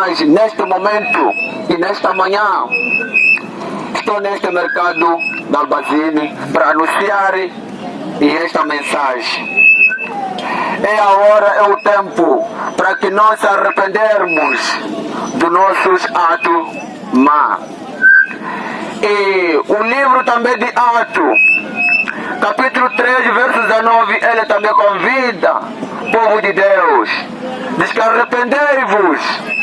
Mas neste momento e nesta manhã estou neste mercado da Albazine para anunciar esta mensagem. É a hora, é o tempo para que nós se arrependermos dos nossos atos má. E o livro também de Atos, capítulo 3, verso 19, ele também convida o povo de Deus. Diz que arrependei-vos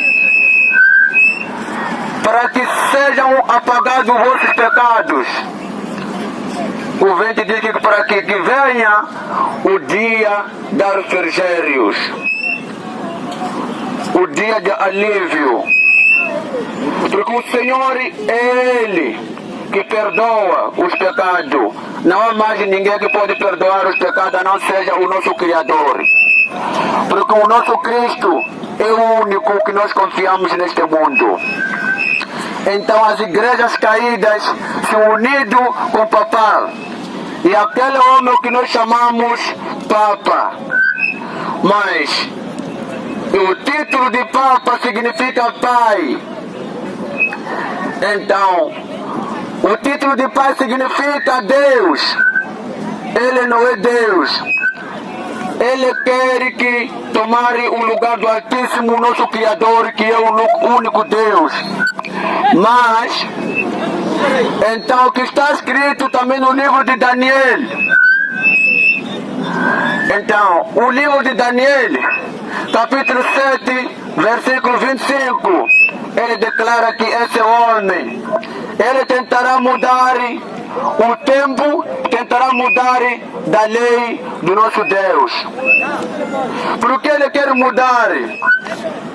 para que sejam apagados os vossos pecados. O vento diz que para que venha o dia de refrigérios, o dia de alívio. Porque o Senhor é Ele que perdoa os pecados. Não há mais ninguém que pode perdoar os pecados a não seja o nosso Criador. Porque o nosso Cristo é o único que nós confiamos neste mundo. Então as igrejas caídas se uniram com o Papa. E aquele homem que nós chamamos Papa. Mas o título de Papa significa Pai. Então, o título de Pai significa Deus. Ele não é Deus. Ele quer que tomar o lugar do Altíssimo, nosso Criador, que é o único Deus. Mas, então, o que está escrito também no livro de Daniel. Então, o livro de Daniel, capítulo 7, versículo 25, ele declara que esse homem, ele tentará mudar o tempo, tentará mudar da lei do nosso Deus. Porque ele quer mudar,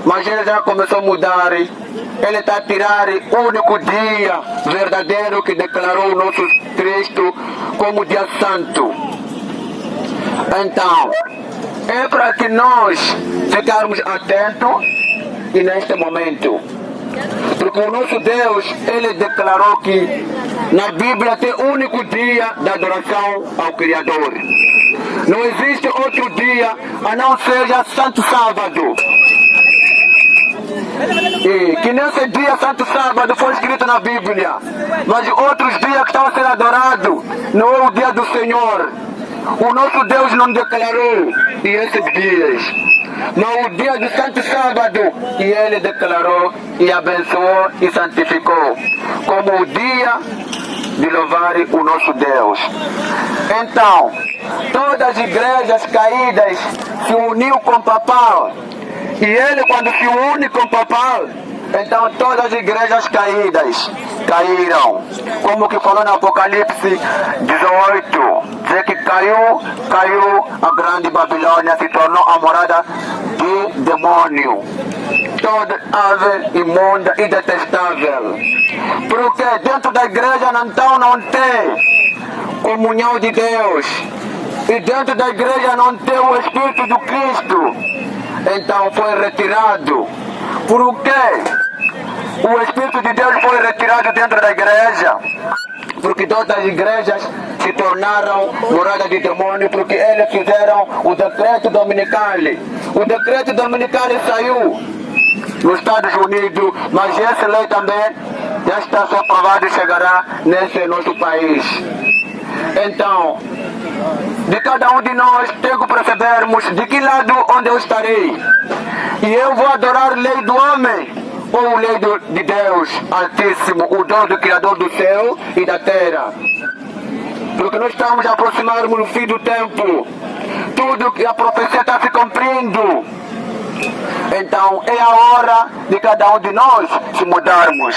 mas ele já começou a mudar. Ele está a tirar o único dia verdadeiro que declarou o nosso Cristo como dia santo. Então, é para que nós ficarmos atentos e neste momento. Porque o nosso Deus, ele declarou que na Bíblia tem o único dia da adoração ao Criador. Não existe outro dia a não seja Santo Sábado. E que nesse dia, Santo Sábado, foi escrito na Bíblia. Mas outros dias que estão sendo adorados não é o dia do Senhor. O nosso Deus não declarou esses dias. Mas o dia do Santo Sábado, e ele declarou e abençoou e santificou como o dia de louvar o nosso Deus. Então, todas as igrejas caídas se uniu com o Papa. E ele, quando se une com o Papa, então todas as igrejas caídas caíram. Como que falou no Apocalipse 18, dizer que caiu a grande Babilônia, se tornou a morada de demônio. Toda ave imunda e detestável. Porque dentro da igreja não tem comunhão de Deus. E dentro da igreja não tem o Espírito do Cristo. Então foi retirado. Por quê? O Espírito de Deus foi retirado dentro da igreja. Porque todas as igrejas se tornaram morada de demônio, porque eles fizeram o decreto dominical. O decreto dominical saiu nos Estados Unidos, mas essa lei também já está a ser aprovada e chegará nesse nosso país. Então, de cada um de nós tem que percebermos de que lado onde eu estarei. E eu vou adorar a lei do homem ou a lei de Deus Altíssimo, o dono do Criador do céu e da terra. Porque nós estamos a aproximarmos do fim do tempo. Tudo que a profecia está se cumprindo. Então é a hora de cada um de nós se mudarmos.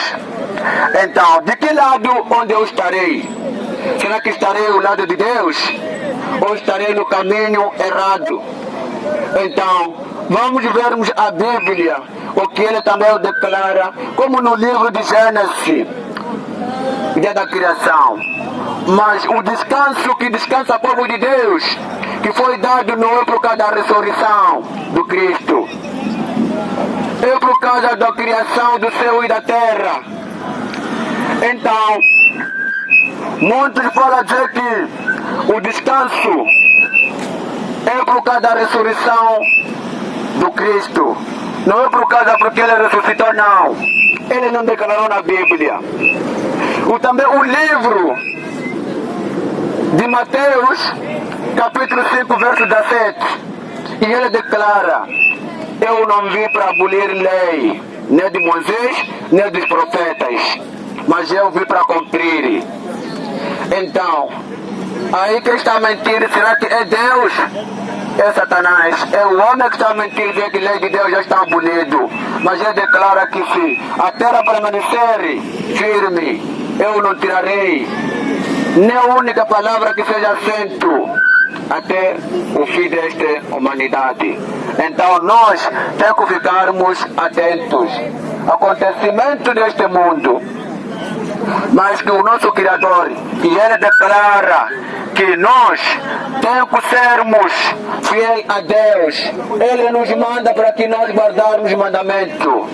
Então, de que lado onde eu estarei? Será que estarei ao lado de Deus? Ou estarei no caminho errado? Então, vamos vermos a Bíblia, o que ele também declara, como no livro de Gênesis, dia da criação. Mas o descanso que descansa o povo de Deus, que foi dado não é por causa da ressurreição do Cristo. É por causa da criação do céu e da terra. Então, muitos falam dizer que o descanso é por causa da ressurreição do Cristo. Não é por causa porque ele ressuscitou, não. Ele não declarou na Bíblia. Também o livro de Mateus, capítulo 5, verso 17. E ele declara: eu não vim para abolir lei, nem de Moisés, nem dos profetas, mas eu vim para cumprir. Então, aí quem está a mentir, será que é Deus? É Satanás. É o homem que está a mentir, dizer que a lei de Deus já está abolido. Mas ele declara que se a terra permanecer firme, eu não tirarei nem a única palavra que seja assento até o fim desta humanidade. Então nós temos que ficarmos atentos ao acontecimento deste mundo, mas que o nosso Criador, que ele declara que nós temos que sermos fiéis a Deus. Ele nos manda para que nós guardarmos o mandamento.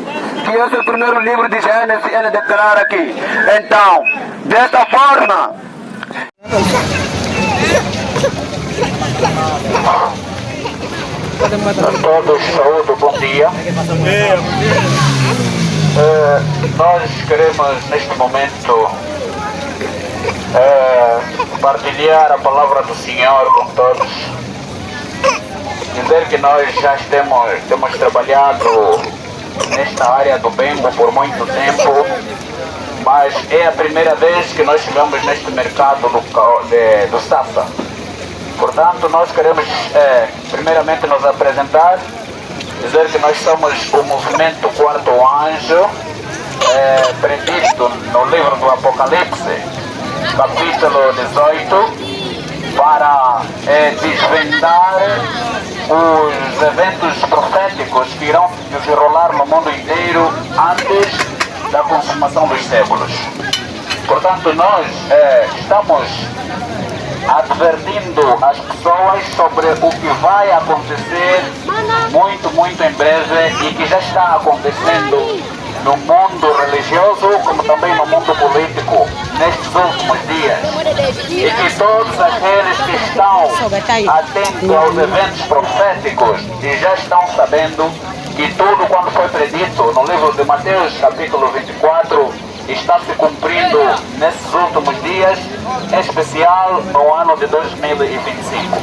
Que esse é o primeiro livro de Gênesis, ele declara aqui. Então, desta forma, a todos, saúde, bom dia. Nós queremos neste momento partilhar a palavra do Senhor com todos. Dizer que nós já temos trabalhado nesta área do bembo por muito tempo, mas é a primeira vez que nós chegamos neste mercado do Sassa. Portanto, nós queremos primeiramente nos apresentar, dizer que nós somos o movimento Quarto Anjo, previsto no livro do Apocalipse, capítulo 18, para desvendar os eventos proféticos que irão se desenrolar no mundo inteiro antes da consumação dos séculos. Portanto, nós estamos advertindo as pessoas sobre o que vai acontecer muito em breve e que já está acontecendo no mundo religioso como também no mundo político nestes últimos dias. E que todos aqueles que estão atentos aos eventos proféticos e já estão sabendo que tudo quanto foi predito no livro de Mateus capítulo 24 está se cumprindo nesses últimos dias, em especial no ano de 2025.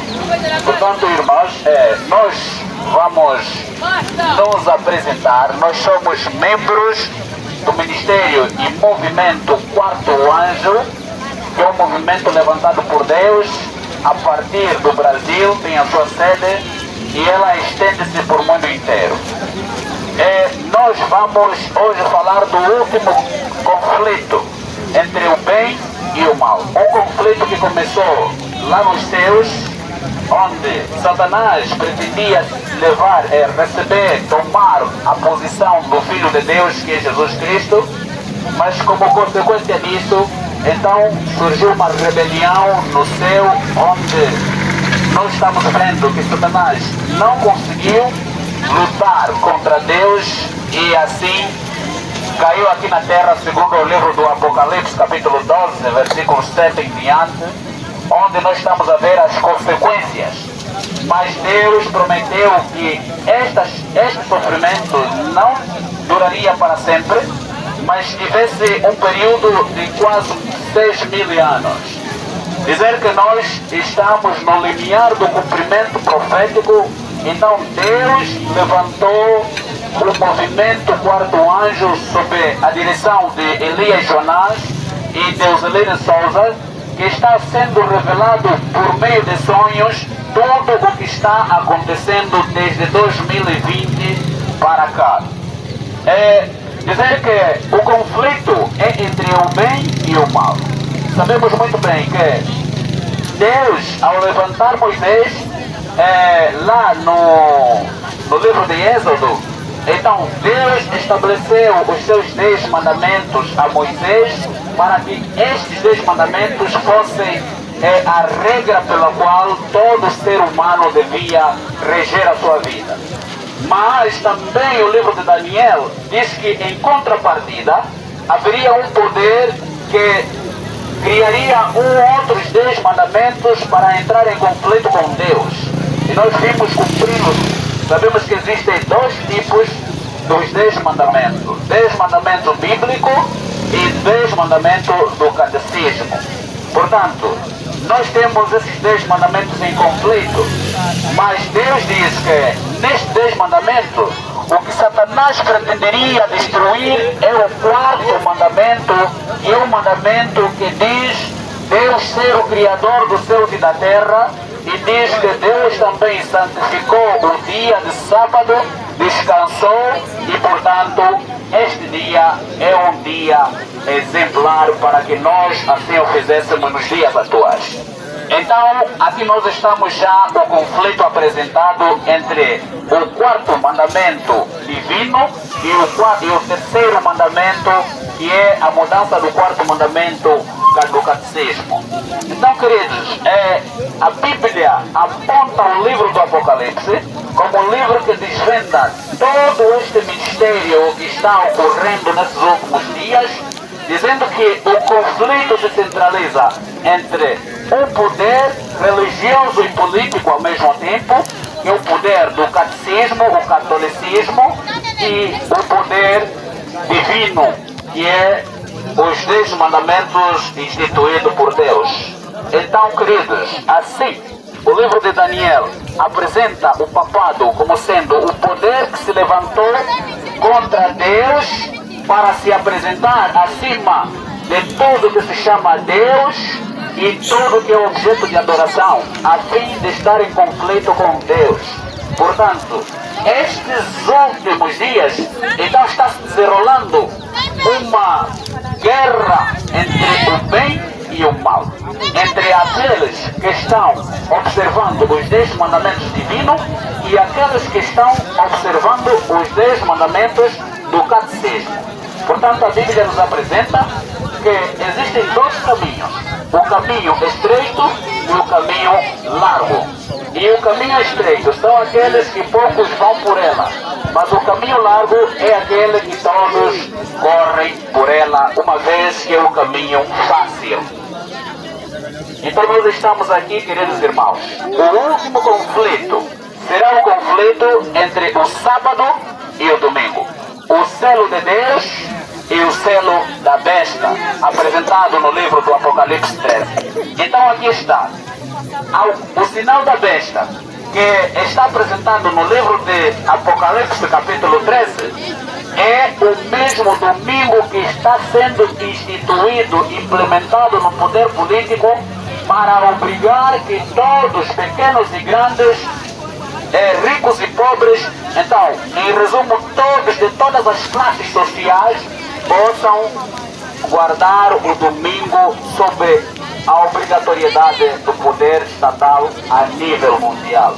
Portanto, irmãos, nós vamos nos apresentar. Nós somos membros do Ministério e Movimento Quarto Anjo, que é um movimento levantado por Deus a partir do Brasil, tem a sua sede e ela estende-se por o mundo inteiro. Nós vamos hoje falar do último conflito entre o bem e o mal. Um conflito que começou lá nos céus, onde Satanás pretendia receber, tomar a posição do Filho de Deus, que é Jesus Cristo, mas como consequência disso, então surgiu uma rebelião no céu, onde nós estamos vendo que Satanás não conseguiu lutar contra Deus e assim caiu aqui na terra, segundo o livro do Apocalipse, capítulo 12, versículo 7 em diante, onde nós estamos a ver as consequências. Mas Deus prometeu que este sofrimento não duraria para sempre, mas tivesse um período de quase 6.000 anos. Dizer que nós estamos no limiar do cumprimento profético. Então Deus levantou o movimento Quarto Anjo sob a direção de Elias Jonas e de Euselino Souza, que está sendo revelado por meio de sonhos tudo o que está acontecendo desde 2020 para cá. Dizer que o conflito é entre o bem e o mal. Sabemos muito bem que Deus, ao levantar Moisés, lá no livro de Êxodo, então Deus estabeleceu os seus 10 mandamentos a Moisés para que estes 10 mandamentos fossem a regra pela qual todo ser humano devia reger a sua vida. Mas também o livro de Daniel diz que em contrapartida haveria um poder que criaria outros 10 mandamentos para entrar em conflito com Deus. E nós vimos cumpri-los. Sabemos que existem dois tipos dos 10 mandamentos. 10 mandamentos bíblicos e 10 mandamentos do catecismo. Portanto, nós temos esses 10 mandamentos em conflito, mas Deus diz que nestes 10 mandamentos, o que Satanás pretenderia destruir é o quarto mandamento, e o mandamento que diz Deus ser o Criador dos céus e da terra, e diz que Deus também santificou o dia de sábado, descansou, e portanto este dia é um dia exemplar para que nós assim o fizéssemos nos dias atuais. Então, aqui nós estamos já com o conflito apresentado entre o quarto mandamento divino e o terceiro mandamento, que é a mudança do quarto mandamento do catecismo. Então, queridos, a Bíblia aponta o livro do Apocalipse como um livro que desvenda todo este mistério que está ocorrendo nesses últimos dias, dizendo que o conflito se centraliza entre o poder religioso e político ao mesmo tempo, e o poder do catecismo, o catolicismo, e o poder divino, que é os 10 mandamentos instituídos por Deus. Então, queridos, assim, o livro de Daniel apresenta o papado como sendo o poder que se levantou contra Deus para se apresentar acima de tudo que se chama Deus e tudo que é objeto de adoração, a fim de estar em conflito com Deus. Portanto, estes últimos dias, então está se desenrolando uma guerra entre o bem e o mal, entre aqueles que estão observando os 10 mandamentos divinos e aqueles que estão observando os 10 mandamentos do catecismo. Portanto, a Bíblia nos apresenta que existem dois caminhos, o caminho estreito e o caminho largo. E o caminho estreito são aqueles que poucos vão por ela, mas o caminho largo é aquele que todos correm por ela, uma vez que é o caminho fácil. Então nós estamos aqui, queridos irmãos, o último conflito será o conflito entre o sábado e o domingo. O selo de Deus e o selo da besta, apresentado no livro do Apocalipse 13. Então aqui está. O sinal da besta, que está apresentado no livro de Apocalipse capítulo 13, é o mesmo domingo que está sendo instituído, implementado no poder político para obrigar que todos, pequenos e grandes, ricos e pobres, então, em resumo, todos de todas as classes sociais possam guardar o domingo sob a obrigatoriedade do poder estatal a nível mundial.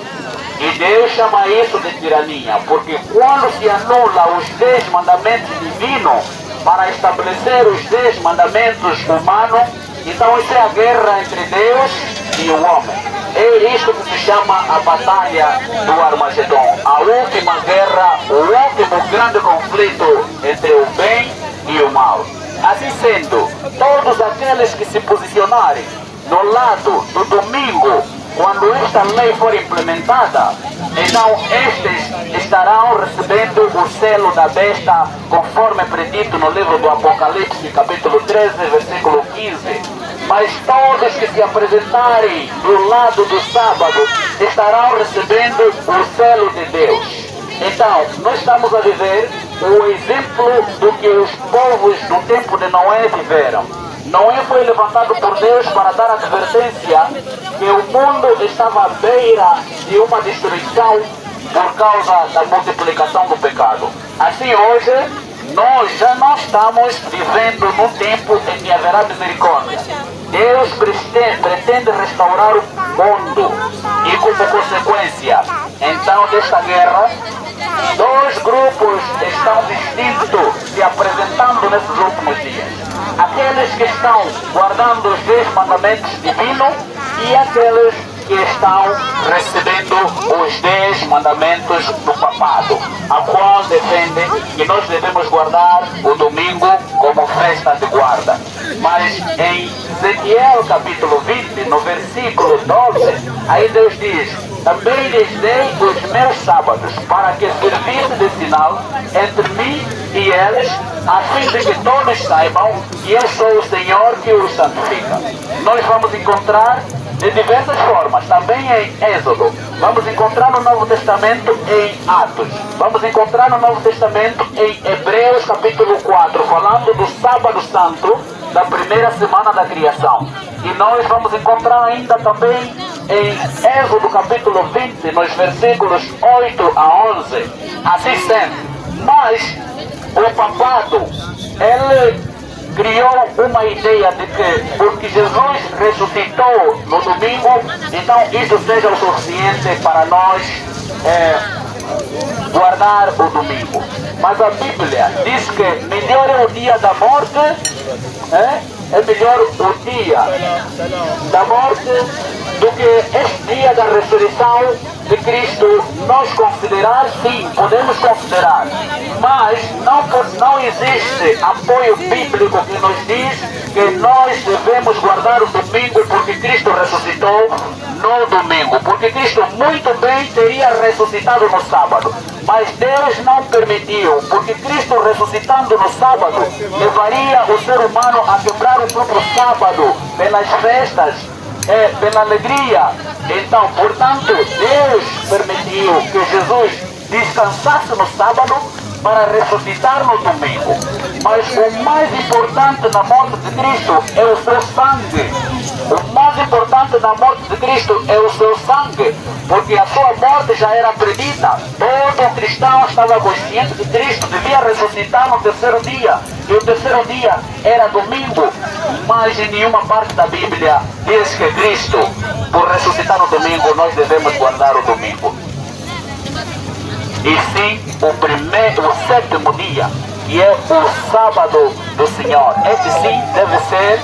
E Deus chama isso de tirania, porque quando se anula os 10 mandamentos divinos para estabelecer os 10 mandamentos humanos, então isso é a guerra entre Deus e o homem. É isto que se chama a batalha do Armagedon, a última guerra, o último grande conflito entre o bem e o mal. Assim sendo, todos aqueles que se posicionarem no lado do domingo, quando esta lei for implementada, então estes estarão recebendo o selo da besta, conforme predito no livro do Apocalipse, capítulo 13, versículo 15. Mas todos que se apresentarem do lado do sábado estarão recebendo o selo de Deus. Então, nós estamos a viver o exemplo do que os povos do tempo de Noé viveram. Noé foi levantado por Deus para dar advertência que o mundo estava à beira de uma destruição por causa da multiplicação do pecado. Assim, hoje, nós já não estamos vivendo num tempo em que haverá misericórdia. Deus pretende restaurar o mundo e, como consequência, então, desta guerra, dois grupos estão distintos se apresentando nesses últimos dias. Aqueles que estão guardando os 10 mandamentos divinos e aqueles que estão recebendo os 10 mandamentos do papado, a qual defende que nós devemos guardar o domingo como festa de guarda. Mas em Ezequiel capítulo 20, no versículo 12, aí Deus diz: também lhes dei os meus sábados, para que servisse de sinal entre mim e eles, a fim de que todos saibam que eu sou o Senhor que os santifica. Nós vamos encontrar de diversas formas, também em Êxodo. Vamos encontrar no Novo Testamento em Atos. Vamos encontrar no Novo Testamento em Hebreus capítulo 4, falando do sábado santo da primeira semana da criação. E nós vamos encontrar ainda também em Êxodo capítulo 20, nos versículos 8 a 11. Assim sendo, mas o papado, ele criou uma ideia de que, porque Jesus ressuscitou no domingo, então isso seja o suficiente para nós guardar o domingo. Mas a Bíblia diz que melhor é o dia da morte, é melhor o dia da morte do que este dia da ressurreição de Cristo. Nós considerar, sim, podemos considerar, mas não existe apoio bíblico que nos diz que nós devemos guardar o domingo porque Cristo ressuscitou no domingo, porque Cristo muito bem teria ressuscitado no sábado, mas Deus não permitiu, porque Cristo ressuscitando no sábado levaria o ser humano a quebrar o próprio sábado pelas festas, pela alegria. Então, portanto, Deus permitiu que Jesus descansasse no sábado para ressuscitar no domingo. Mas o mais importante na morte de Cristo é o seu sangue. O mais importante na morte de Cristo é o seu sangue, porque a sua morte já era predita. Todo cristão estava consciente que Cristo devia ressuscitar no terceiro dia, e o terceiro dia era domingo. Mas em nenhuma parte da Bíblia diz que Cristo, por ressuscitar no domingo, nós devemos guardar o domingo. E sim, o sétimo dia, que é o sábado do Senhor. Este sim deve ser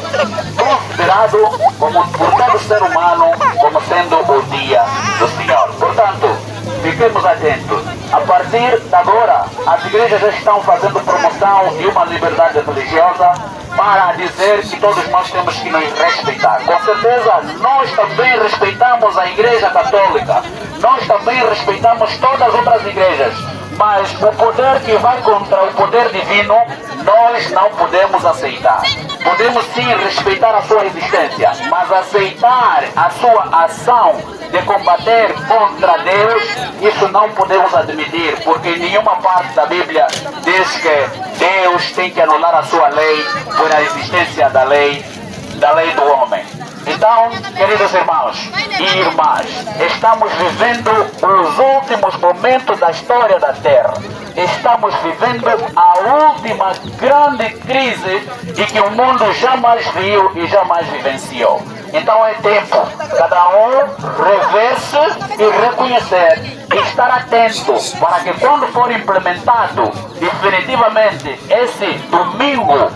considerado como, por todo ser humano, como sendo o dia do Senhor. Portanto, fiquemos atentos. A partir de agora, as igrejas já estão fazendo promoção de uma liberdade religiosa para dizer que todos nós temos que nos respeitar. Com certeza, nós também respeitamos a Igreja Católica. Nós também respeitamos todas as outras igrejas. Mas o poder que vai contra o poder divino, nós não podemos aceitar. Podemos sim respeitar a sua existência, mas aceitar a sua ação de combater contra Deus, isso não podemos admitir, porque em nenhuma parte da Bíblia diz que Deus tem que anular a sua lei por a existência da lei do homem. Então, queridos irmãos e irmãs, estamos vivendo os últimos momentos da história da Terra. Estamos vivendo a última grande crise e que o mundo jamais viu e jamais vivenciou. Então é tempo cada um rever-se e reconhecer e estar atento para que quando for implementado definitivamente esse domingo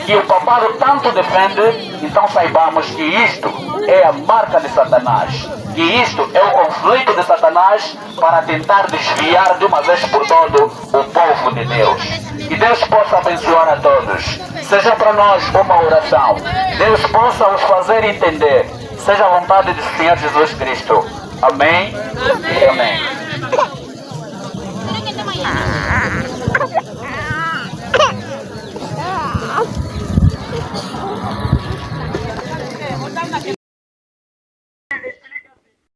que o papado tanto defende, então saibamos que isto é a marca de Satanás, que isto é o conflito de Satanás para tentar desviar de uma vez por todo o povo de Deus. Que Deus possa abençoar a todos. Seja para nós uma oração. Deus possa os fazer entender. Seja a vontade do Senhor Jesus Cristo. Amém e amém.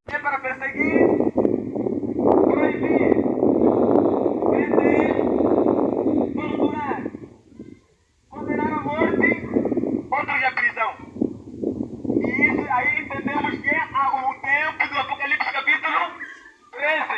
É para perseguir, proibir, prender, torturar, condenar à morte, outros à prisão. E isso aí entendemos que é o tempo do Apocalipse capítulo 13.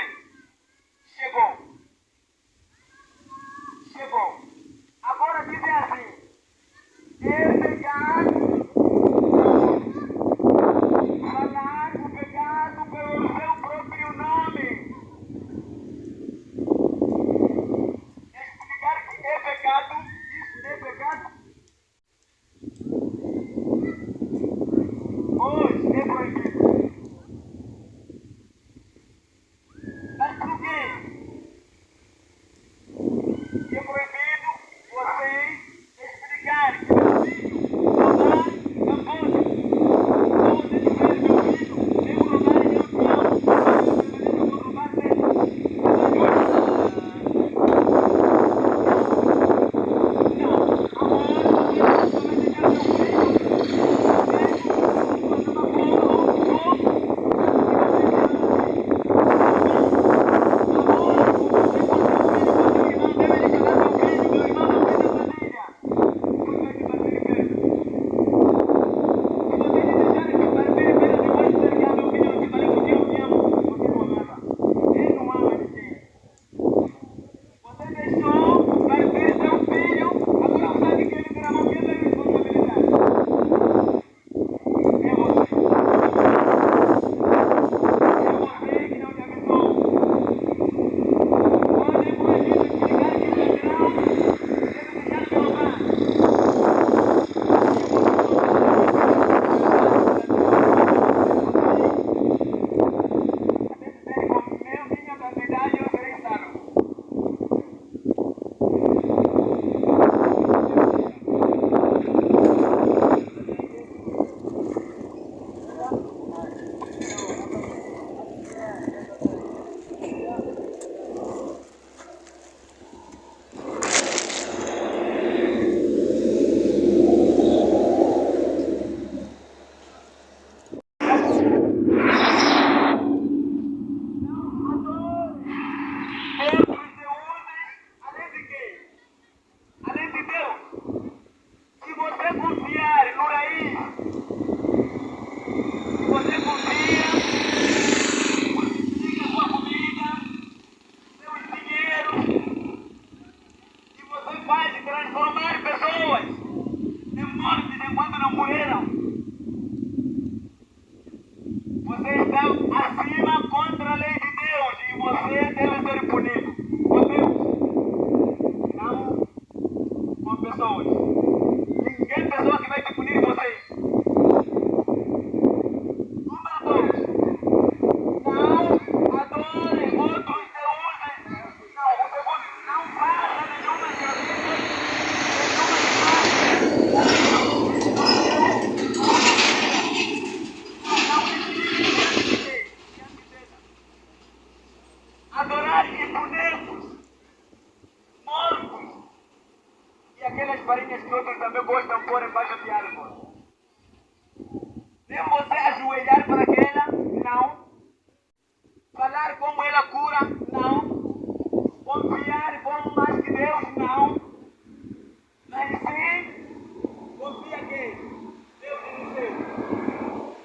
transformar pessoas em mortes enquanto não morreram. Você está acima contra a lei de Deus e você deve ser punido. Com Deus, não com pessoas. Ninguém pessoa que vai te punir você. Número 2. Não adore outros deuses. Não, o segundo, não faça nenhuma adorar bonecos, mortos e aquelas farinhas que outros também gostam de pôr embaixo de árvore. Nem você ajoelhar para aquela, não. Falar como ela cura, não. Confiar como mais que Deus, não. Mas sim, confia que Deus é no céu.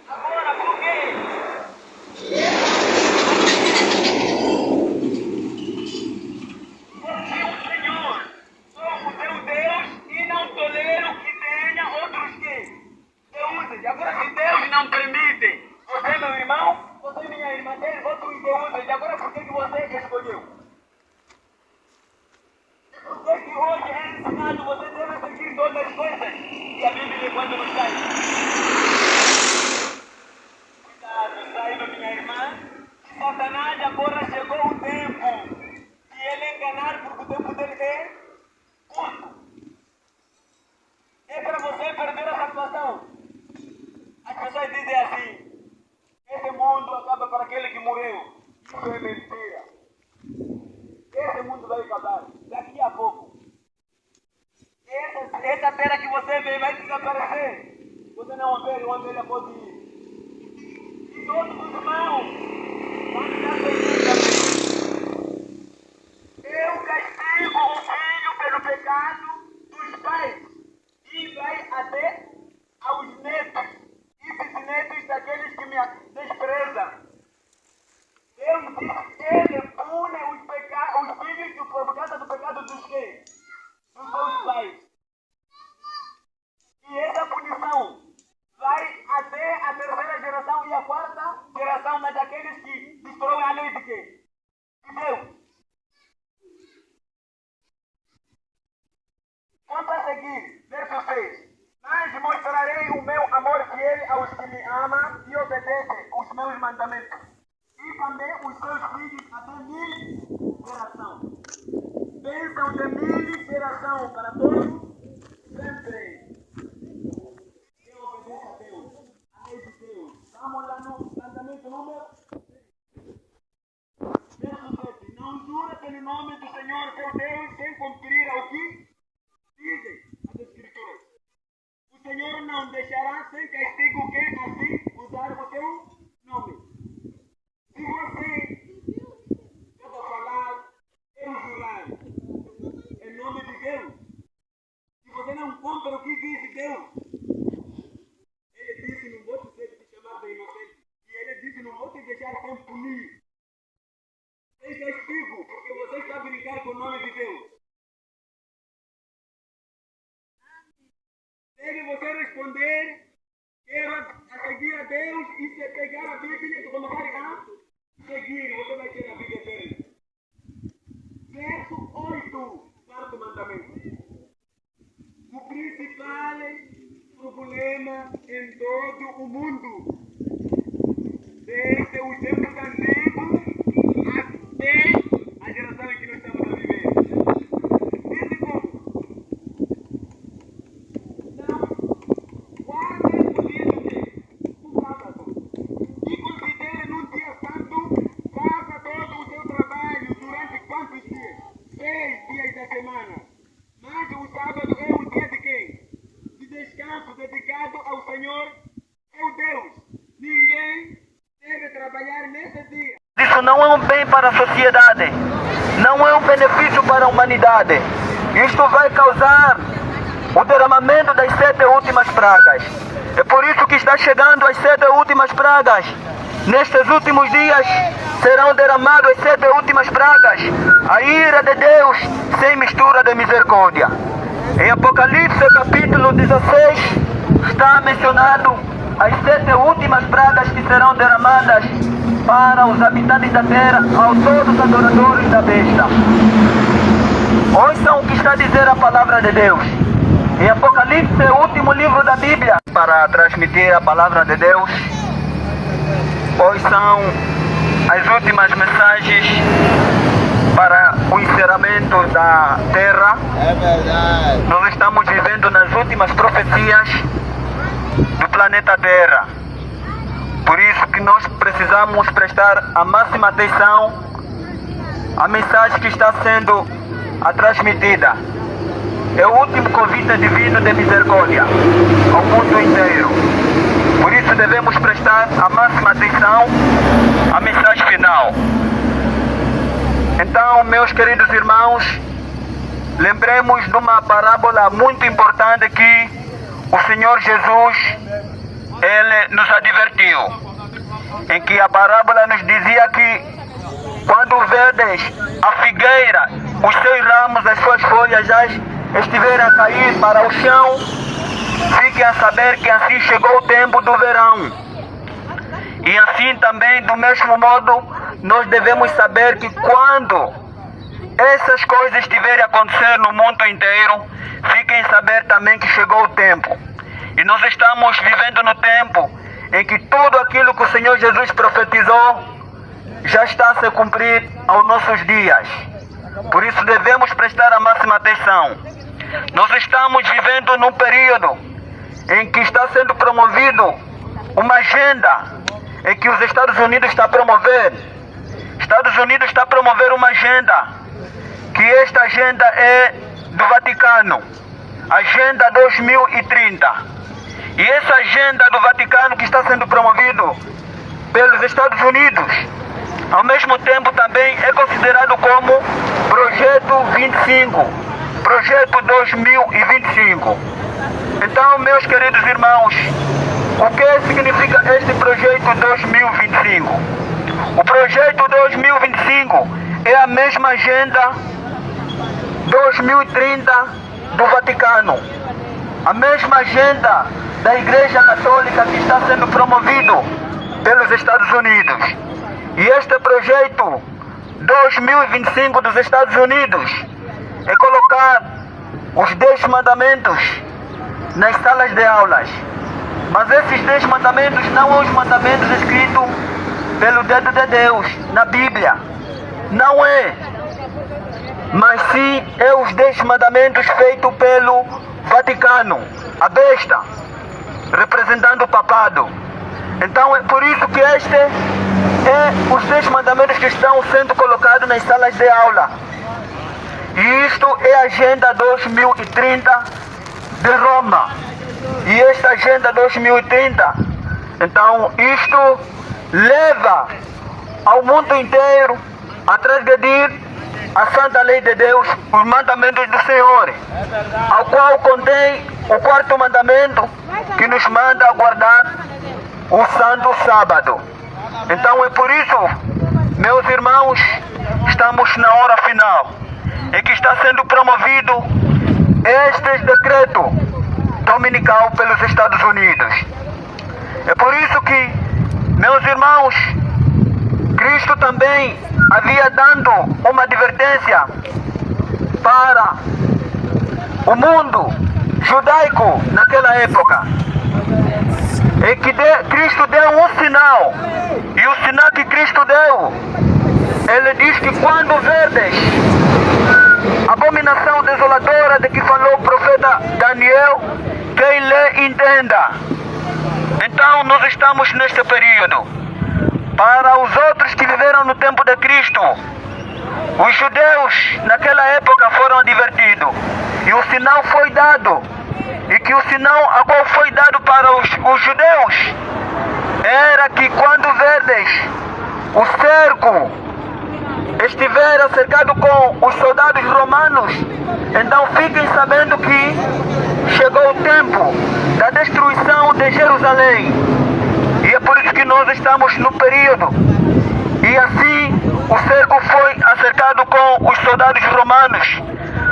Agora, por quê? Porque o Senhor sou o teu Deus e não tolero que tenha outros que deuses. Agora, se Deus não permite, você, meu irmão, você, minha irmã, tem outros deuses. E agora, por que você escolheu? E por que hoje é ensinado você deve seguir todas as coisas que a Bíblia quando nos sai? Cuidado, saiba, minha irmã, que Satanás agora chegou o tempo de ele enganar, porque o tempo dele é curto. É para você perder a salvação. As pessoas dizem assim: esse mundo acaba para aquele que morreu. Isso é mentira. Esse mundo vai acabar daqui a pouco. Essa terra que você vê vai desaparecer. Você não vê onde ele pode ir. E todos os irmãos vão estar também. Eu castigo o filho pelo pecado dos pais e vai até aos netos e bisnetos daqueles que me desprezam. Deus diz que ele pune os filhos por causa do pecado dos quê? Dos seus pais. E essa punição vai até a terceira geração e a quarta geração, mas daqueles que destroem a lei de quê? De Deus. Quanto a seguir, verso 6. Mas mostrarei o meu amor fiel aos que me amam e obedecem os meus mandamentos. E também os seus filhos até 1000 gerações. Bênção de 1000 gerações para todos, sempre. Quem obedece a Deus, a lei de Deus. Vamos lá no mandamento número verso 7. Não jura pelo nome do Senhor teu Deus sem cumprir ao que dizem as Escrituras. O Senhor não deixará sem castigo quem assim usar o teu nome. Se você pode falar e jurar em nome de Deus, se você não cumpre o que diz Deus, ele disse: não vou te chamar de inocente. E ele disse: não vou te deixar sem punir, sem castigo, porque você está a brincar com o nome de Deus. Deve você responder: quero a seguir a Deus, e se pegar a Bíblia e começar a seguir, você vai ter a Bíblia dele. Verso 8, quarto mandamento. O principal problema em todo o mundo, desde os tempos antigos até a geração em que nós estamos a viver. Desde como? Não guardem o dia do quê? Do sábado. E considere num dia santo, faça todo o seu trabalho durante quantos dias? 6 dias da semana. Mas o sábado é o dia de quem? De descanso dedicado ao Senhor, seu Deus. Ninguém deve trabalhar nesse dia. Isso não é um bem para a sociedade. Não é um benefício para a humanidade. Isto vai causar o derramamento das 7 últimas pragas. É por isso que está chegando as 7 últimas pragas. Nestes últimos dias serão derramadas as 7 últimas pragas. A ira de Deus sem mistura de misericórdia. Em Apocalipse capítulo 16 está mencionado as 7 últimas pragas que serão derramadas para os habitantes da terra, aos todos os adoradores da besta. Ouçam o que está a dizer a palavra de Deus. Em Apocalipse, o último livro da Bíblia, para transmitir a palavra de Deus, ouçam as últimas mensagens para o encerramento da terra. É verdade. Nós estamos vivendo nas últimas profecias do planeta Terra. Por isso que nós precisamos prestar a máxima atenção à mensagem que está sendo transmitida. É o último convite divino de misericórdia ao mundo inteiro. Por isso devemos prestar a máxima atenção à mensagem final. Então, meus queridos irmãos, lembremos de uma parábola muito importante que o Senhor Jesus, Ele nos advertiu, em que a parábola nos dizia que quando vedes a figueira, os seus ramos, as suas folhas já estiverem a cair para o chão, fiquem a saber que assim chegou o tempo do verão. E assim também, do mesmo modo, nós devemos saber que quando essas coisas estiverem a acontecer no mundo inteiro, fiquem a saber também que chegou o tempo. E nós estamos vivendo no tempo em que tudo aquilo que o Senhor Jesus profetizou já está a se cumprir aos nossos dias. Por isso devemos prestar a máxima atenção. Nós estamos vivendo num período em que está sendo promovido uma agenda em que os Estados Unidos está a promover. Estados Unidos está a promover uma agenda, que esta agenda é do Vaticano, Agenda 2030. E essa agenda do Vaticano que está sendo promovido pelos Estados Unidos, ao mesmo tempo também é considerado como Projeto 25, Projeto 2025. Então, meus queridos irmãos, o que significa este Projeto 2025? O Projeto 2025 é a mesma Agenda 2030 do Vaticano, a mesma agenda da Igreja Católica que está sendo promovido pelos Estados Unidos. E este Projeto 2025 dos Estados Unidos é colocar os 10 mandamentos nas salas de aulas. Mas esses 10 mandamentos não são os mandamentos escritos pelo dedo de Deus na Bíblia. Não é. Mas sim é os 10 mandamentos feitos pelo Vaticano, a besta, representando o papado. Então é por isso que este é os 10 mandamentos que estão sendo colocados nas salas de aula. E isto é a Agenda 2030 de Roma. E esta Agenda 2030, então isto leva ao mundo inteiro a transgredir a santa lei de Deus, os mandamentos do Senhor, ao qual contém o 4º mandamento que nos manda a guardar o santo sábado. Então é por isso, meus irmãos, estamos na hora final em que está sendo promovido este decreto dominical pelos Estados Unidos. É por isso que, meus irmãos, Cristo também havia dando uma advertência para o mundo judaico naquela época, em que Cristo deu um sinal, e o sinal que Cristo deu, ele diz que quando verdes a abominação desoladora de que falou o profeta Daniel, quem lê entenda. Então nós estamos neste período. Para os outros que viveram no tempo de Cristo, os judeus naquela época foram advertidos, e o sinal foi dado, e que o sinal a qual foi dado para os judeus era que quando verdes o cerco estiver cercado com os soldados romanos, então fiquem sabendo que chegou o tempo da destruição de Jerusalém. E é por isso que nós estamos no período. E assim o cerco foi acercado com os soldados romanos,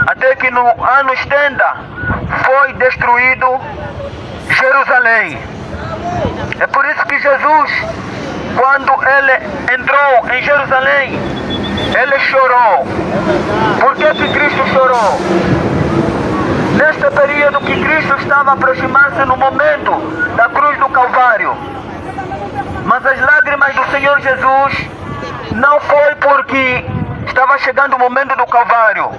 até que no ano 70 foi destruído Jerusalém. É por isso que Jesus, quando ele entrou em Jerusalém, ele chorou. Por que Cristo chorou? Neste período que Cristo estava a aproximar-se no momento da cruz do Calvário. Mas as lágrimas do Senhor Jesus não foi porque estava chegando o momento do Calvário,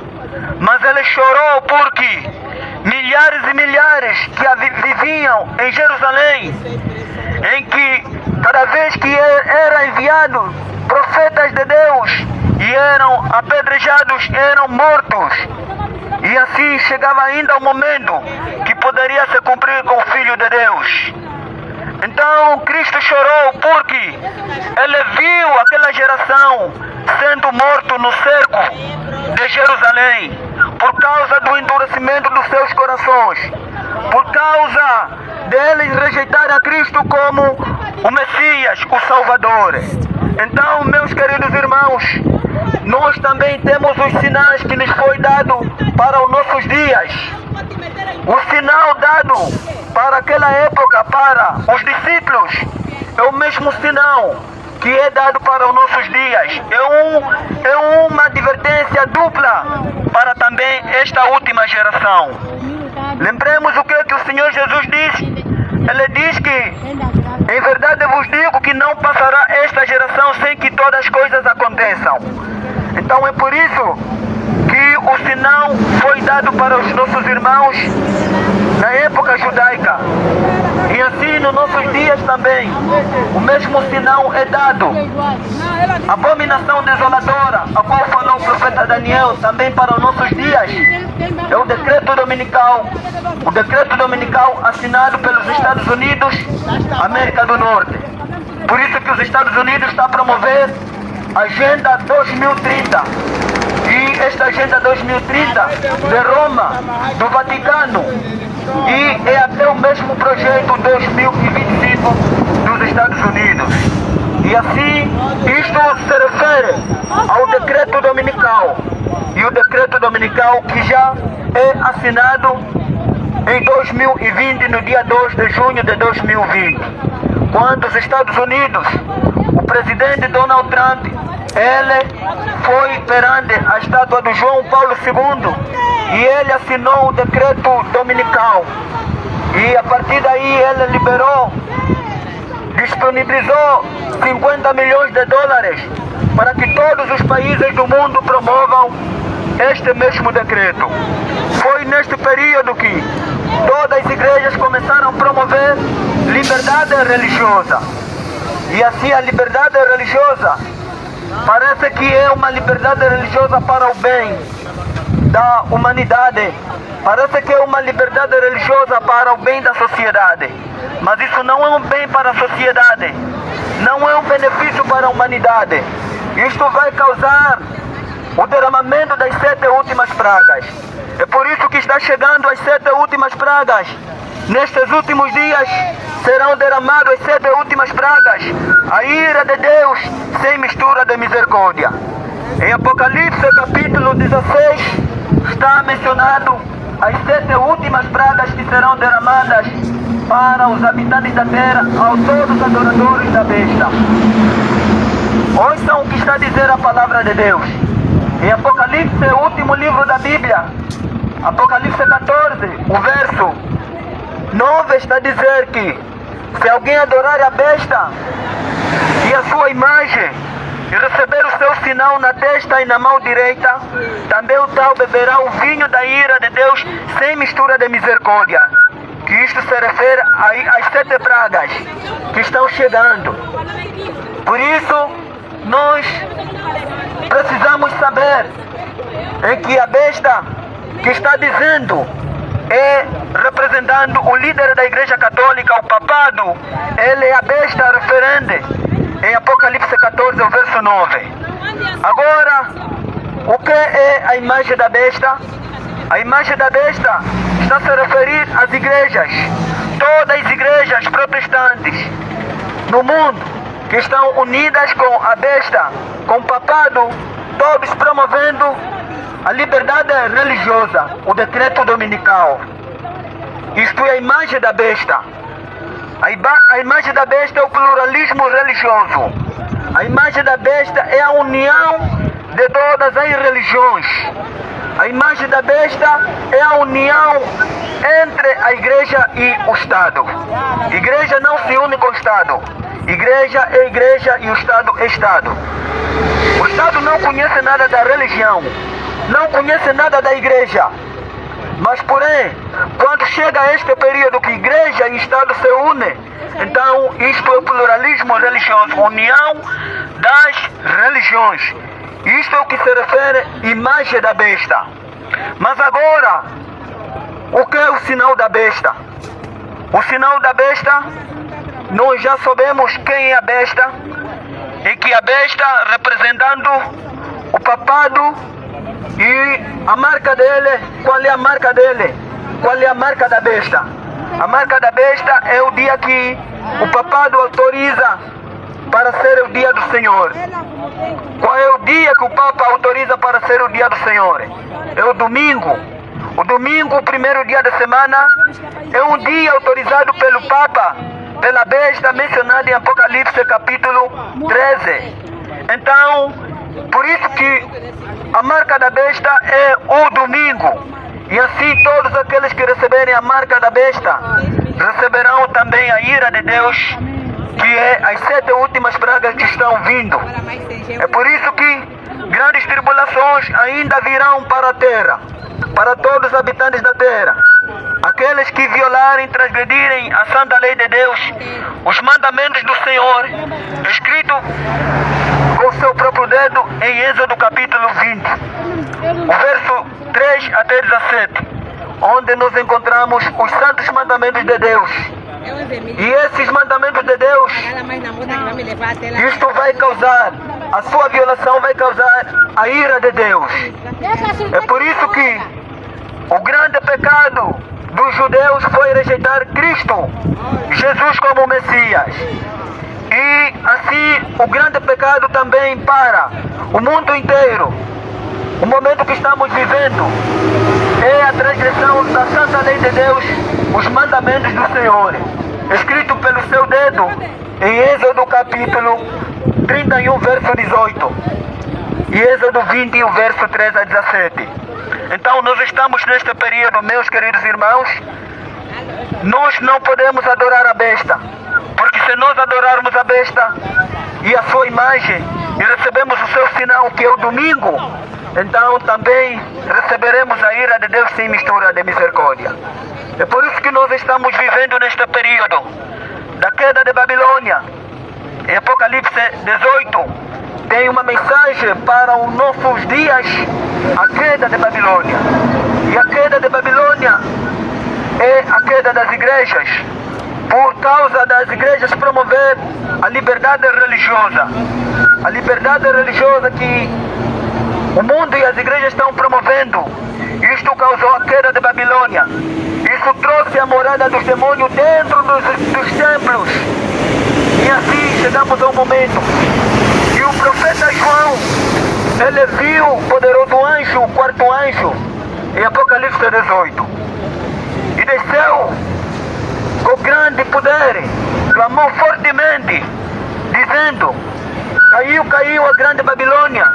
mas ele chorou porque milhares e milhares que viviam em Jerusalém, em que cada vez que era enviado profetas de Deus e eram apedrejados, eram mortos. E assim chegava ainda o momento que poderia se cumprir com o Filho de Deus. Então Cristo chorou porque ele viu aquela geração sendo morto no cerco de Jerusalém, por causa do endurecimento dos seus corações, por causa deles rejeitarem a Cristo como o Messias, o Salvador. Então, meus queridos irmãos, nós também temos os sinais que nos foi dado para os nossos dias. O sinal dado para aquela época, para os discípulos, é o mesmo sinal que é dado para os nossos dias. É uma advertência dupla para também esta última geração. Lembremos o que o Senhor Jesus diz. Ele diz que, em verdade eu vos digo que não passará esta geração sem que todas as coisas aconteçam. Então é por isso que o sinal foi dado para os nossos irmãos na época judaica. E assim nos nossos dias também, o mesmo sinal é dado. A abominação desoladora, a qual falou o profeta Daniel, também para os nossos dias, é o decreto dominical. O decreto dominical assinado pelos Estados Unidos, América do Norte. Por isso que os Estados Unidos estão a promover a Agenda 2030. E esta Agenda 2030 de Roma, do Vaticano, e é até o mesmo projeto 2025 dos Estados Unidos. E assim, isto se refere ao decreto dominical. E o decreto dominical que já é assinado em 2020, no dia 2 de junho de 2020. Quando os Estados Unidos, o presidente Donald Trump, ele foi perante a estátua do João Paulo II e ele assinou o decreto dominical. E a partir daí ele liberou, disponibilizou 50 milhões de dólares para que todos os países do mundo promovam este mesmo decreto. Foi neste período que todas as igrejas começaram a promover liberdade religiosa. E assim a liberdade religiosa parece que é uma liberdade religiosa para o bem da humanidade. Parece que é uma liberdade religiosa para o bem da sociedade. Mas isso não é um bem para a sociedade. Não é um benefício para a humanidade. Isto vai causar o derramamento das 7 últimas pragas. É por isso que está chegando as 7 últimas pragas. Nestes últimos dias serão derramadas as 7 últimas pragas. A ira de Deus sem mistura de misericórdia. Em Apocalipse capítulo 16 está mencionado as 7 últimas pragas que serão derramadas para os habitantes da terra, a todos os adoradores da besta. Ouçam o que está a dizer a palavra de Deus. Em Apocalipse, o último livro da Bíblia, Apocalipse 14, o verso 9 está a dizer que se alguém adorar a besta e a sua imagem e receber o seu sinal na testa e na mão direita, também o tal beberá o vinho da ira de Deus sem mistura de misericórdia. Que isto se refere às 7 pragas que estão chegando. Por isso, nós precisamos saber em que a besta que está dizendo é representando o líder da Igreja Católica, o papado, ele é a besta referente em Apocalipse 14, o verso 9. Agora, o que é a imagem da besta? A imagem da besta está a se referir às igrejas, todas as igrejas protestantes no mundo, que estão unidas com a besta, com o papado, todos promovendo a liberdade religiosa, o decreto dominical. Isto é a imagem da besta. A imagem da besta é o pluralismo religioso. A imagem da besta é a união de todas as religiões. A imagem da besta é a união entre a igreja e o Estado. A igreja não se une com o Estado. Igreja é igreja e o Estado é Estado. O Estado não conhece nada da religião, não conhece nada da igreja. Mas, porém, quando chega este período que igreja e Estado se unem, então isto é o pluralismo religioso, união das religiões. Isto é o que se refere à imagem da besta. Mas agora, o que é o sinal da besta? O sinal da besta, nós já sabemos quem é a besta, e que a besta representando o papado e a marca dele. Qual é a marca dele? Qual é a marca da besta? A marca da besta é o dia que o papado autoriza para ser o dia do Senhor. Qual é o dia que o Papa autoriza para ser o dia do Senhor? É o domingo. O domingo, o primeiro dia da semana, é um dia autorizado pelo Papa, pela besta mencionada em Apocalipse capítulo 13. Então, por isso que a marca da besta é o domingo. E assim todos aqueles que receberem a marca da besta receberão também a ira de Deus, que é as 7 últimas pragas que estão vindo. É por isso que grandes tribulações ainda virão para a terra, para todos os habitantes da terra. Aqueles que violarem, transgredirem a santa lei de Deus, os mandamentos do Senhor, escrito com o seu próprio dedo em Êxodo capítulo 20, o verso 3 até 17, onde nós encontramos os santos mandamentos de Deus. E esses mandamentos de Deus, isto vai causar, a sua violação vai causar a ira de Deus. É por isso que o grande pecado dos judeus foi rejeitar Cristo, Jesus como Messias. E assim o grande pecado também para o mundo inteiro. O momento que estamos vivendo é a transgressão da santa lei de Deus, os mandamentos do Senhor, escrito pelo seu dedo em Êxodo capítulo 31, verso 18, e Êxodo 20, o verso 3 a 17. Então nós estamos neste período, meus queridos irmãos, nós não podemos adorar a besta, porque se nós adorarmos a besta e a sua imagem e recebemos o seu sinal, que é o domingo, então também receberemos a ira de Deus sem mistura de misericórdia. É por isso que nós estamos vivendo neste período da queda de Babilônia. Em Apocalipse 18 tem uma mensagem para os nossos dias, a queda de Babilônia. E a queda de Babilônia é a queda das igrejas, por causa das igrejas promover a liberdade religiosa. A liberdade religiosa que o mundo e as igrejas estão promovendo. Isto causou a queda de Babilônia. Isso trouxe a morada dos demônios dentro dos templos. E assim chegamos ao momento que o profeta João, ele viu o poderoso anjo, o quarto anjo, em Apocalipse 18. E desceu com grande poder, clamou fortemente, dizendo: caiu a grande Babilônia,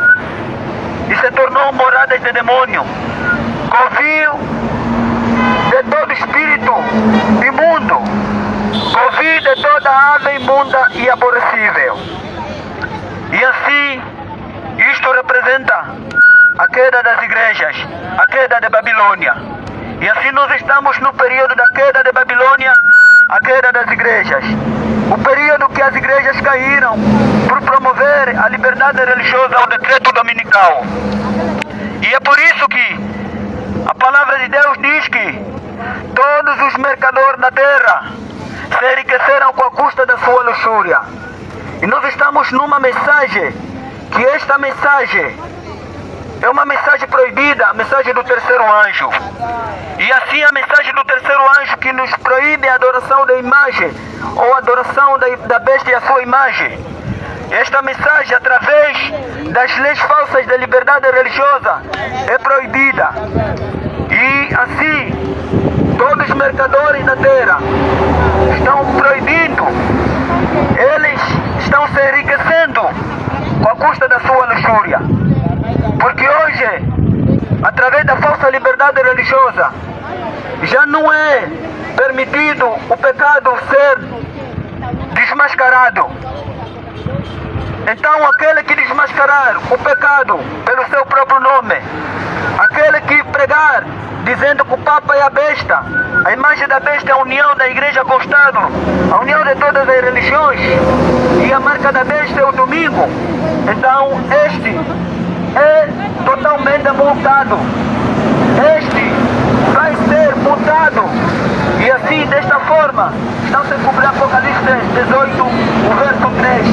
e se tornou morada de demônio, convio de todo espírito imundo, convio de toda ave imunda e aborrecível. E assim, isto representa a queda das igrejas, a queda de Babilônia. E assim nós estamos no período da queda de Babilônia, a queda das igrejas. O período que as igrejas caíram por promover a liberdade religiosa ao decreto dominical. E é por isso que a palavra de Deus diz que todos os mercadores da terra se enriqueceram com a custa da sua luxúria. E nós estamos numa mensagem, que esta mensagem é uma mensagem proibida, a mensagem do terceiro anjo. E assim a mensagem do terceiro anjo que nos proíbe a adoração da imagem, ou a adoração da besta e a sua imagem. esta mensagem através das leis falsas da liberdade religiosa é proibida. E assim, todos os mercadores da terra estão proibindo, eles estão se enriquecendo com a custa da sua luxúria. Porque hoje, através da falsa liberdade religiosa, já não é permitido o pecado ser desmascarado. Então aquele que desmascarar o pecado pelo seu próprio nome, aquele que pregar dizendo que o Papa é a besta, a imagem da besta é a união da igreja com o Estado, a união de todas as religiões, e a marca da besta é o domingo, então este é totalmente multado. Este vai ser multado. E assim, desta forma, estão-se a cumprir Apocalipse 18, o verso 3,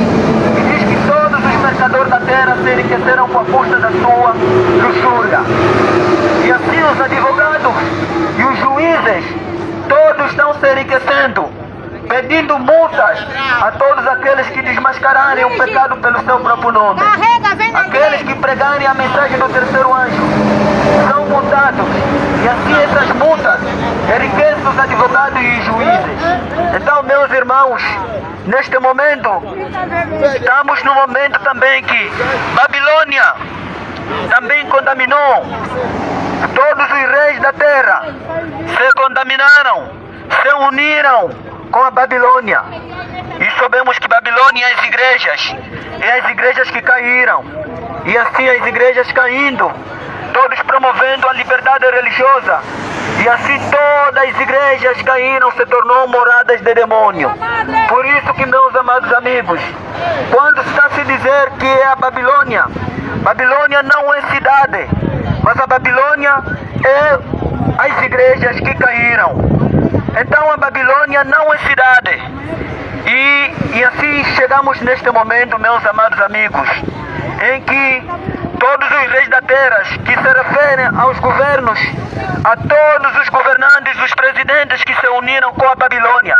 que diz que todos os mercadores da terra se enriqueceram com a custa da sua luxúria. E assim os advogados e os juízes, todos estão se enriquecendo, pedindo multas a todos aqueles que desmascararem o pecado pelo seu próprio nome. Aqueles que pregarem a mensagem do terceiro anjo são multados. E assim essas multas enriquecem os advogados e juízes. Então, meus irmãos, neste momento, estamos num momento também que Babilônia também contaminou. Todos os reis da terra se contaminaram, se uniram com a Babilônia. E sabemos que Babilônia é as igrejas que caíram. E assim as igrejas caindo, todos promovendo a liberdade religiosa. E assim todas as igrejas caíram, se tornou moradas de demônio. Por isso que, meus amados amigos, quando está se dizer que é a Babilônia, Babilônia não é cidade, mas a Babilônia é as igrejas que caíram. Então a Babilônia não é cidade. E assim chegamos neste momento, meus amados amigos, em que todos os reis da terra, que se referem aos governos, a todos os governantes, os presidentes que se uniram com a Babilônia,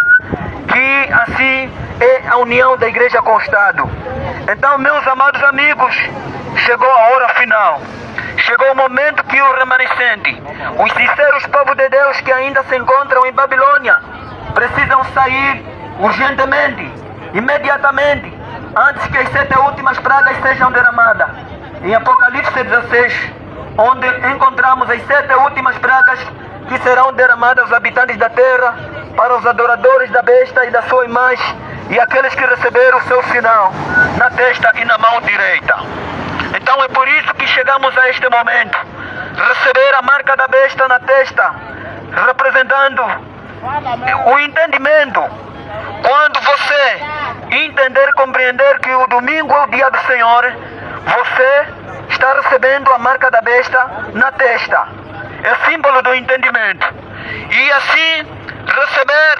que assim é a união da igreja com o Estado. Então, meus amados amigos, chegou a hora final. Chegou o momento que o remanescente, os sinceros povos de Deus que ainda se encontram em Babilônia, precisam sair urgentemente, imediatamente, antes que as 7 últimas pragas sejam derramadas. Em Apocalipse 16, onde encontramos as 7 últimas pragas que serão derramadas aos habitantes da terra, para os adoradores da besta e da sua imagem, e aqueles que receberam o seu sinal na testa e na mão direita. Então é por isso que chegamos a este momento, receber a marca da besta na testa, representando o entendimento. Quando você entender e compreender que o domingo é o dia do Senhor, você está recebendo a marca da besta na testa. É símbolo do entendimento. E assim, receber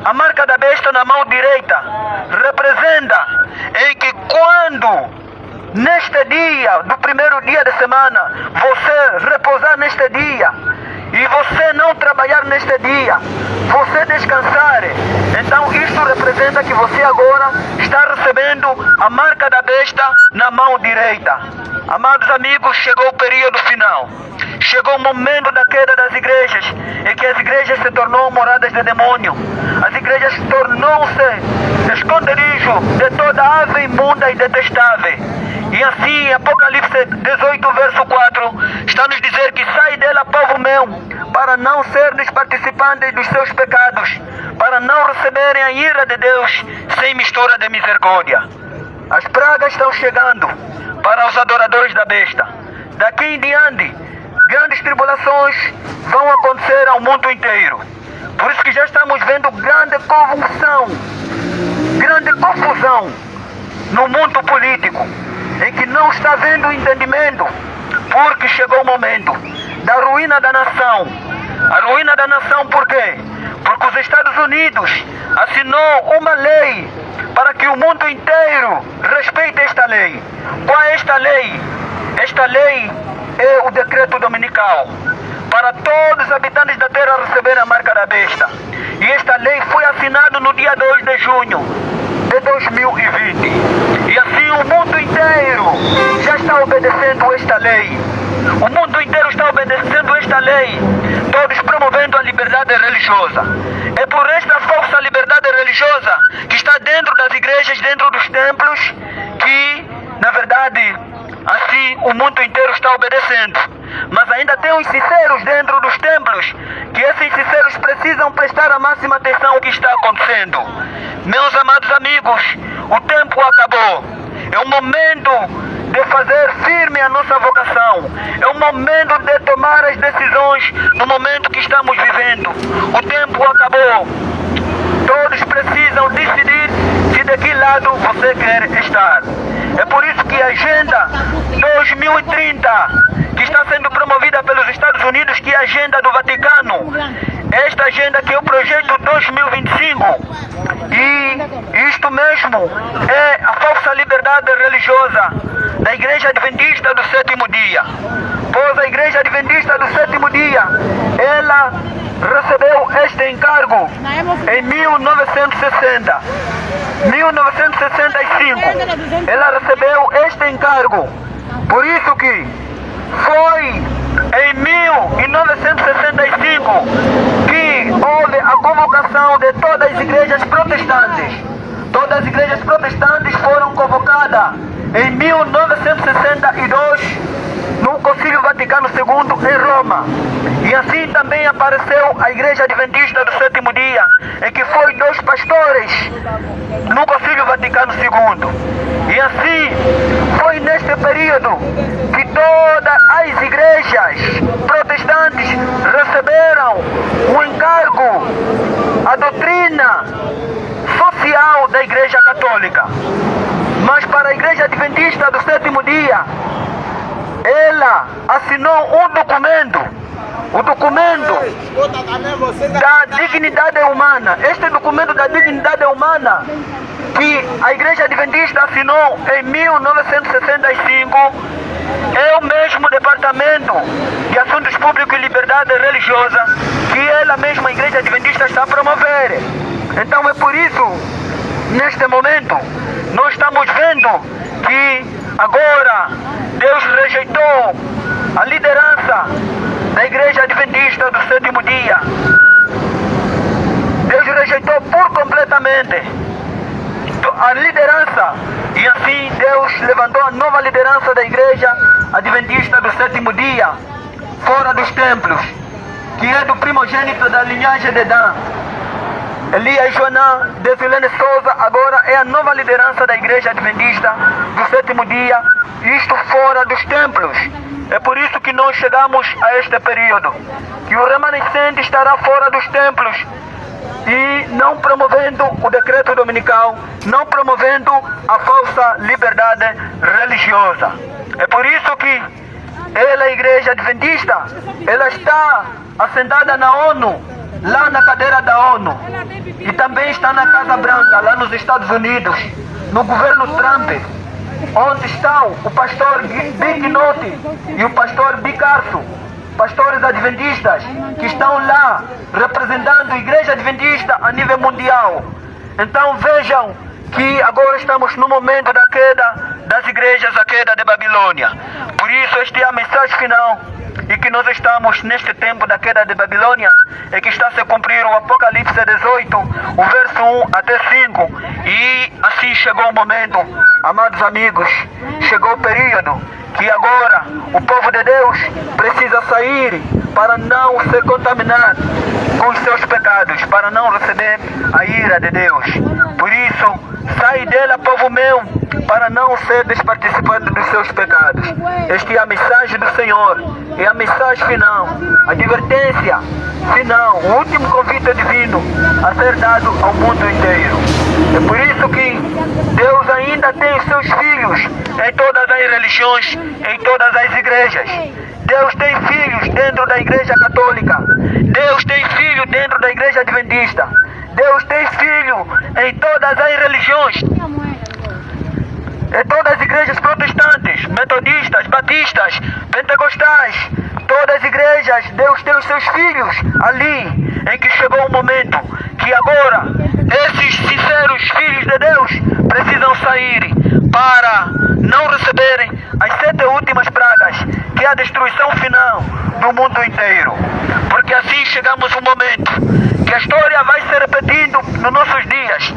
a marca da besta na mão direita representa em que quando neste dia, do primeiro dia da semana, você repousar neste dia e você não trabalhar neste dia, você descansar, então isto representa que você agora está recebendo a marca da besta na mão direita. Amados amigos, chegou o período final. Chegou o momento da queda das igrejas, em que as igrejas se tornou moradas de demônio. As igrejas tornou-se esconderijo de toda ave imunda e detestável. E assim, Apocalipse 18, verso 4, está nos dizer que sai dela, povo meu, para não serdes participantes dos seus pecados, para não receberem a ira de Deus sem mistura de misericórdia. As pragas estão chegando para os adoradores da besta. Daqui em diante, grandes tribulações vão acontecer ao mundo inteiro. Por isso que já estamos vendo grande convulsão, grande confusão no mundo político, em que não está havendo entendimento, porque chegou o momento da ruína da nação. A ruína da nação por quê? Porque os Estados Unidos assinou uma lei para que o mundo inteiro respeite esta lei. Qual é esta lei? Esta lei é o decreto dominical, para todos os habitantes da terra receberem a marca da besta. E esta lei foi assinada no dia 2 de junho de 2020. E assim o mundo inteiro já está obedecendo esta lei. O mundo inteiro está obedecendo esta lei, todos promovendo a liberdade religiosa. É por esta falsa liberdade religiosa que está dentro das igrejas, dentro dos templos, que, na verdade, assim o mundo inteiro está obedecendo. Mas ainda tem os sinceros dentro dos templos, que esses sinceros precisam prestar a máxima atenção ao que está acontecendo. Meus amados amigos, o tempo acabou. É o momento de fazer firme a nossa vocação. É o momento de tomar as decisões no momento que estamos vivendo. O tempo acabou. Todos precisam decidir se de que lado você quer estar. É por isso que a Agenda 2030, que está sendo promovida pelos Estados Unidos, que é a agenda do Vaticano, esta agenda que é o projeto 2025, e isto mesmo é a falsa liberdade religiosa da Igreja Adventista do Sétimo Dia. Pois a Igreja Adventista do Sétimo Dia, ela recebeu este encargo em 1960, 1965. Ela recebeu este encargo. Por isso que foi em 1965 que houve a convocação de todas as igrejas protestantes. Todas as igrejas protestantes foram convocadas em 1962 no Concílio Vaticano II em Roma. E assim também apareceu a Igreja Adventista do Sétimo Dia, em que foi 2 pastores no Concílio Vaticano II. E assim foi neste período que todas as igrejas protestantes receberam o encargo, a doutrina social da Igreja Católica. Mas para a Igreja Adventista do Sétimo Dia, ela assinou um documento, o documento da dignidade humana. Este documento da dignidade humana que a Igreja Adventista assinou em 1965 é o mesmo Departamento de Assuntos Públicos e Liberdade Religiosa que ela mesma, a Igreja Adventista, está a promover. Então é por isso, neste momento, nós estamos vendo que agora Deus rejeitou a liderança da Igreja Adventista do Sétimo Dia. Deus rejeitou por completamente a liderança, e assim Deus levantou a nova liderança da Igreja Adventista do Sétimo Dia fora dos templos, que é do primogênito da linhagem de Dan. Elias Joanã Desilene Souza agora é a nova liderança da Igreja Adventista do Sétimo Dia, isto fora dos templos. É por isso que nós chegamos a este período, que o remanescente estará fora dos templos e não promovendo o decreto dominical, não promovendo a falsa liberdade religiosa. É por isso que ela, a Igreja Adventista, ela está assentada na ONU, lá na cadeira da ONU, e também está na Casa Branca, lá nos Estados Unidos, no governo Trump, onde estão o pastor Big Note e o pastor Bicarso, pastores adventistas que estão lá representando a Igreja Adventista a nível mundial. Então vejam que agora estamos no momento da queda das igrejas, a queda de Babilônia. Por isso esta é a mensagem final, e que nós estamos neste tempo da queda de Babilônia, é que está a se cumprir o Apocalipse 18, o verso 1 até 5, e assim chegou o momento, amados amigos, chegou o período que agora o povo de Deus precisa sair para não se contaminar com os seus pecados, para não receber a ira de Deus. Por isso, sai dela, povo meu, para não seres participante dos seus pecados. Esta é a mensagem do Senhor, é a mensagem final, a advertência final, o último convite divino a ser dado ao mundo inteiro. É por isso que Deus ainda tem os seus filhos em todas as religiões, em todas as igrejas. Deus tem filhos dentro da Igreja Católica, Deus tem filho dentro da Igreja Adventista, Deus tem filho em todas as religiões, em todas as igrejas protestantes, metodistas, batistas, pentecostais, todas as igrejas. Deus tem os seus filhos ali, em que chegou o momento que agora esses sinceros filhos de Deus precisam sair para não receberem as 7 últimas pragas, que é a destruição final do mundo inteiro. Porque assim chegamos a um momento que a história vai se repetindo nos nossos dias.